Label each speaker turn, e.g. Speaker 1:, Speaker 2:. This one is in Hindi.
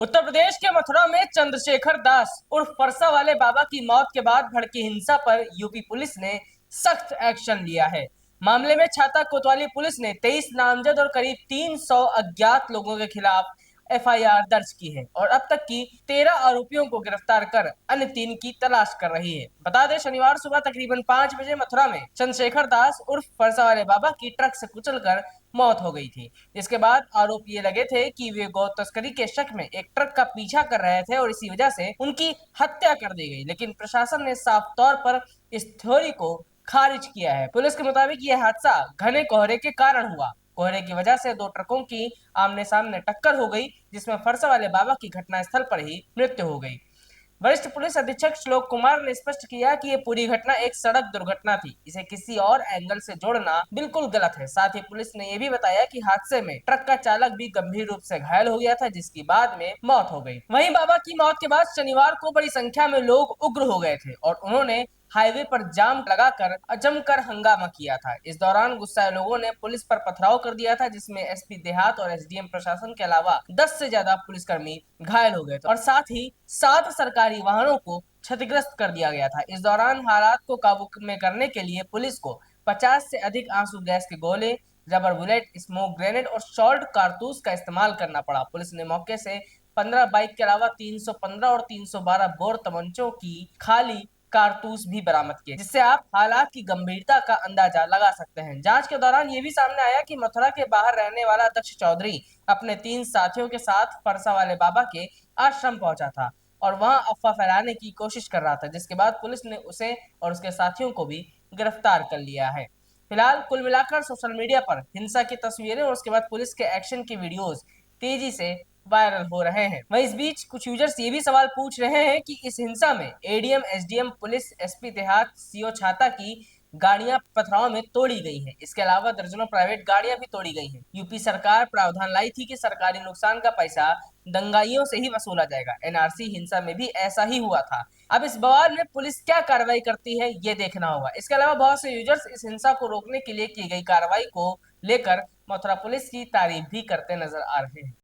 Speaker 1: उत्तर प्रदेश के मथुरा में चंद्रशेखर दास उर्फ फरसा वाले बाबा की मौत के बाद भड़की हिंसा पर यूपी पुलिस ने सख्त एक्शन लिया है। मामले में छाता कोतवाली पुलिस ने 23 नामजद और करीब 300 अज्ञात लोगों के खिलाफ एफआईआर दर्ज की है और अब तक की 13 आरोपियों को गिरफ्तार कर अन्य 3 की तलाश कर रही है। बता दें, शनिवार सुबह तकरीबन 5 बजे मथुरा में चंद्रशेखर दास उर्फ फरसा वाले बाबा की ट्रक से कुचलकर मौत हो गई थी। इसके बाद आरोप ये लगे थे कि वे गौ तस्करी के शक में एक ट्रक का पीछा कर रहे थे और इसी वजह से उनकी हत्या कर दी गई, लेकिन प्रशासन ने साफ तौर पर इस थ्योरी को खारिज किया है। पुलिस के मुताबिक यह हादसा घने कोहरे के कारण हुआ। कोहरे की वजह से दो ट्रकों की आमने सामने टक्कर हो गई, जिसमें फरसा वाले बाबा की घटनास्थल पर ही मृत्यु हो गई। वरिष्ठ पुलिस अधीक्षक श्लोक कुमार ने स्पष्ट किया कि ये पूरी घटना एक सड़क दुर्घटना थी, इसे किसी और एंगल से जोड़ना बिल्कुल गलत है। साथ ही पुलिस ने यह भी बताया कि हादसे में ट्रक का चालक भी गंभीर रूप से घायल हो गया था, जिसकी बाद में मौत हो गई। वहीं बाबा की मौत के बाद शनिवार को बड़ी संख्या में लोग उग्र हो गए थे और उन्होंने हाईवे पर जाम लगाकर जमकर हंगामा किया था। इस दौरान गुस्साए लोगों ने पुलिस पर पथराव कर दिया था, जिसमें एसपी देहात और एसडीएम प्रशासन के अलावा 10 से ज्यादा पुलिसकर्मी घायल हो गए थे और साथ ही 7 सरकारी वाहनों को क्षतिग्रस्त कर दिया गया था। इस दौरान हालात को काबू में करने के लिए पुलिस को 50 से अधिक आंसू गैस के गोले, रबर बुलेट, स्मोक ग्रेनेड और शॉर्ट कारतूस का इस्तेमाल करना पड़ा। पुलिस ने मौके से 15 बाइक के अलावा 315 और 312 बोर तमंचों की खाली कारतूस भी बरामद किए, जिससे आप हालात की गंभीरता का अंदाजा लगा सकते हैं। जांच के दौरान ये भी सामने आया कि मथुरा के बाहर रहने वाला दक्ष चौधरी अपने 3 साथियों के साथ फरसा वाले बाबा के आश्रम पहुंचा था और वहां अफवाह फैलाने की कोशिश कर रहा था, जिसके बाद पुलिस ने उसे और उसके साथियों को भी गिरफ्तार कर लिया है। फिलहाल कुल मिलाकर सोशल मीडिया पर हिंसा की तस्वीरें और उसके बाद पुलिस के एक्शन की वीडियोस तेजी से वायरल हो रहे हैं। वहीं इस बीच कुछ यूजर्स ये भी सवाल पूछ रहे हैं कि इस हिंसा में एडीएम, एसडीएम, पुलिस, एसपी देहात, सीओ छाता की गाड़ियां पथराव में तोड़ी गई हैं। इसके अलावा दर्जनों प्राइवेट गाड़ियां भी तोड़ी गई हैं। यूपी सरकार प्रावधान लाई थी कि सरकारी नुकसान का पैसा दंगाइयों से ही वसूला जाएगा। एनआरसी हिंसा में भी ऐसा ही हुआ था। अब इस बवाल में पुलिस क्या कार्रवाई करती है, ये देखना होगा। इसके अलावा बहुत से यूजर्स इस हिंसा को रोकने के लिए की गई कार्रवाई को लेकर मथुरा पुलिस की तारीफ भी करते नजर आ रहे हैं।